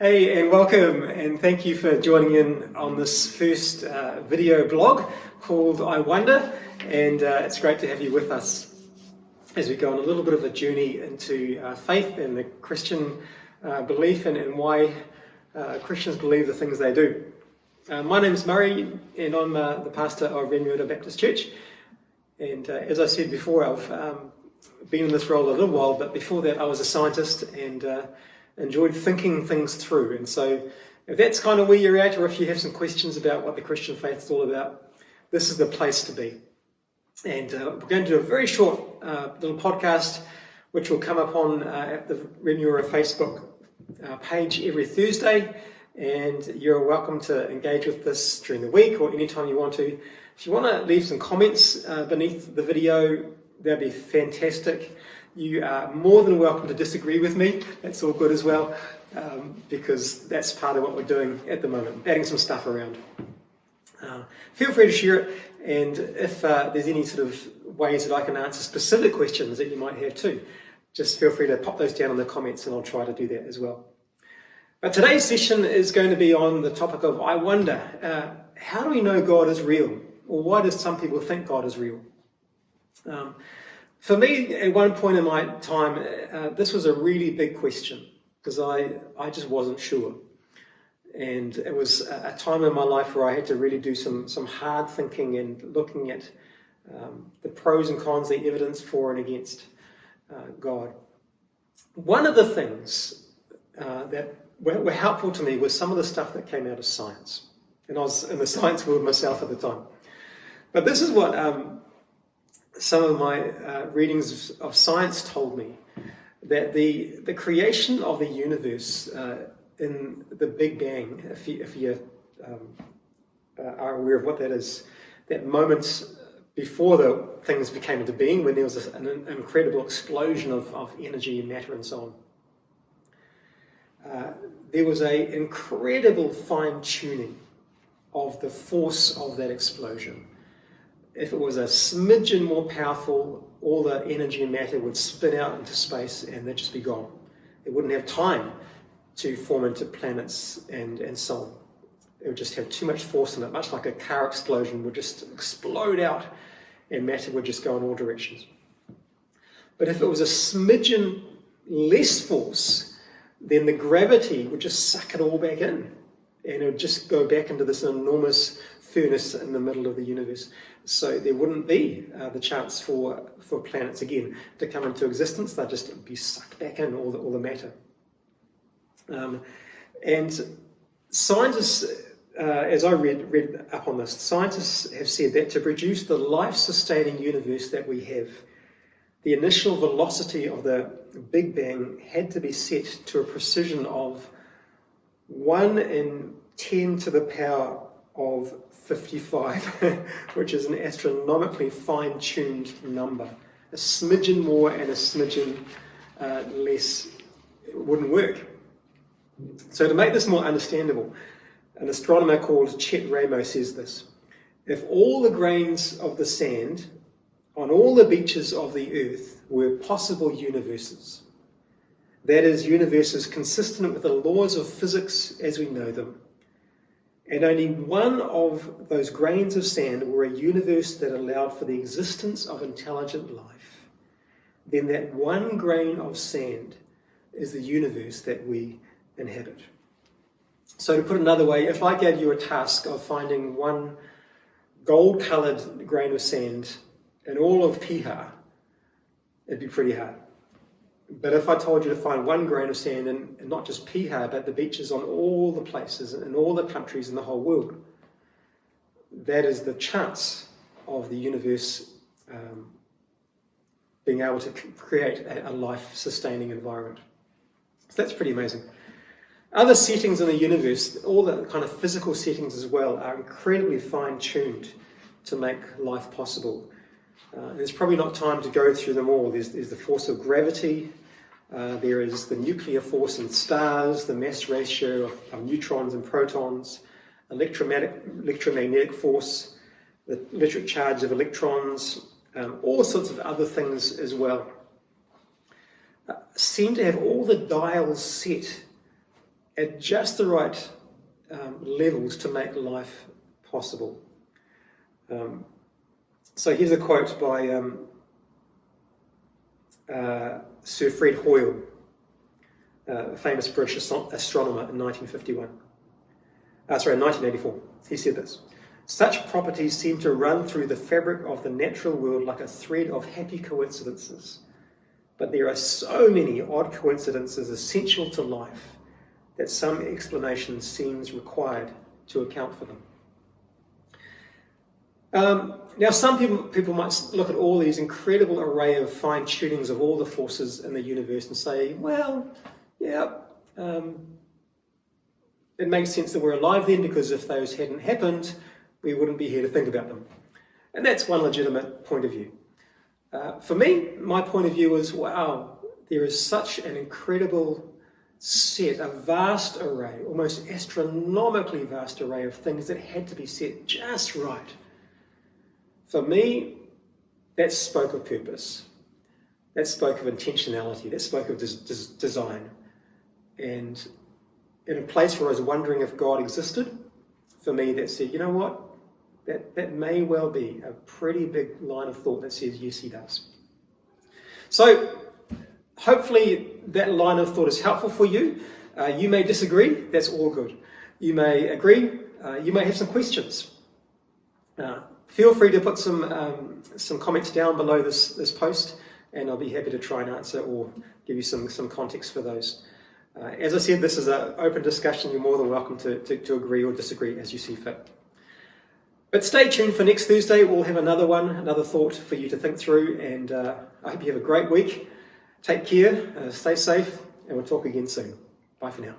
Hey, and welcome, and thank you for joining in on this first video blog called I Wonder, and it's great to have you with us as we go on a little bit of a journey into faith and the Christian belief and why Christians believe the things they do. My name is Murray, and I'm the pastor of Remuera Baptist Church, and as I said before, I've been in this role a little while, but before that I was a scientist and enjoyed thinking things through. And so if that's kind of where you're at, or if you have some questions about what the Christian faith is all about, this is the place to be. And we're going to do a very short little podcast which will come up on at the Remuera Facebook page every Thursday, and you're welcome to engage with this during the week or anytime you want to. If you want to leave some comments beneath the video, that'd be fantastic. You are more than welcome to disagree with me. That's all good as well, because that's part of what we're doing at the moment, adding some stuff around. Feel free to share it, and if there's any sort of ways that I can answer specific questions that you might have too, just feel free to pop those down in the comments and I'll try to do that as well. But today's session is going to be on the topic of I wonder. How do we know God is real? Or why do some people think God is real? For me, at one point in my time, this was a really big question because I just wasn't sure. And it was a time in my life where I had to really do some hard thinking and looking at the pros and cons, the evidence for and against God. One of the things that were helpful to me was some of the stuff that came out of science. And I was in the science world myself at the time. But this is what some of my readings of science told me, that the creation of the universe in the Big Bang, if you are aware of what that is, that moment before the things became into being, when there was an incredible explosion of energy and matter and so on, there was an incredible fine-tuning of the force of that explosion. If it was a smidgen more powerful, all the energy and matter would spin out into space and they'd just be gone. It wouldn't have time to form into planets and so on. It would just have too much force in it, much like a car explosion would just explode out and matter would just go in all directions. But if it was a smidgen less force, then the gravity would just suck it all back in, and it would just go back into this enormous furnace in the middle of the universe. So there wouldn't be the chance for planets again to come into existence. They'd just be sucked back in, all the matter. And scientists, as I read up on this, scientists have said that to produce the life-sustaining universe that we have, the initial velocity of the Big Bang had to be set to a precision of 1 in 10 to the power of 55, which is an astronomically fine-tuned number. A smidgen more and a smidgen less wouldn't work. So to make this more understandable, an astronomer called Chet Ramo says this: if all the grains of the sand on all the beaches of the earth were possible universes, that is, universes consistent with the laws of physics as we know them, and only one of those grains of sand were a universe that allowed for the existence of intelligent life, then that one grain of sand is the universe that we inhabit. So to put another way, if I gave you a task of finding one gold-coloured grain of sand in all of Piha, it'd be pretty hard. But if I told you to find one grain of sand in not just Piha, but the beaches on all the places in all the countries in the whole world, that is the chance of the universe being able to create a life-sustaining environment. So that's pretty amazing. Other settings in the universe, all the kind of physical settings as well, are incredibly fine-tuned to make life possible. There's probably not time to go through them all. There's the force of gravity, there is the nuclear force in stars, the mass ratio of neutrons and protons, electromagnetic force, the electric charge of electrons, all sorts of other things as well. Seem to have all the dials set at just the right levels to make life possible. So here's a quote by Sir Fred Hoyle, a famous British astronomer in 1984. He said this: "Such properties seem to run through the fabric of the natural world like a thread of happy coincidences. But there are so many odd coincidences essential to life that some explanation seems required to account for them." Now, some people might look at all these incredible array of fine-tunings of all the forces in the universe and say, well, yeah, it makes sense that we're alive then, because if those hadn't happened, we wouldn't be here to think about them. And that's one legitimate point of view. For me, my point of view is, wow, there is such an incredible set, a vast array, almost astronomically vast array of things that had to be set just right. For me, that spoke of purpose. That spoke of intentionality. That spoke of design. And in a place where I was wondering if God existed, for me that said, you know what? That may well be a pretty big line of thought that says, yes, he does. So hopefully that line of thought is helpful for you. You may disagree. That's all good. You may agree. You may have some questions. Feel free to put some comments down below this post, and I'll be happy to try and answer or give you some context for those. As I said, this is an open discussion. You're more than welcome to agree or disagree as you see fit. But stay tuned for next Thursday. We'll have another thought for you to think through, and I hope you have a great week. Take care, stay safe, and we'll talk again soon. Bye for now.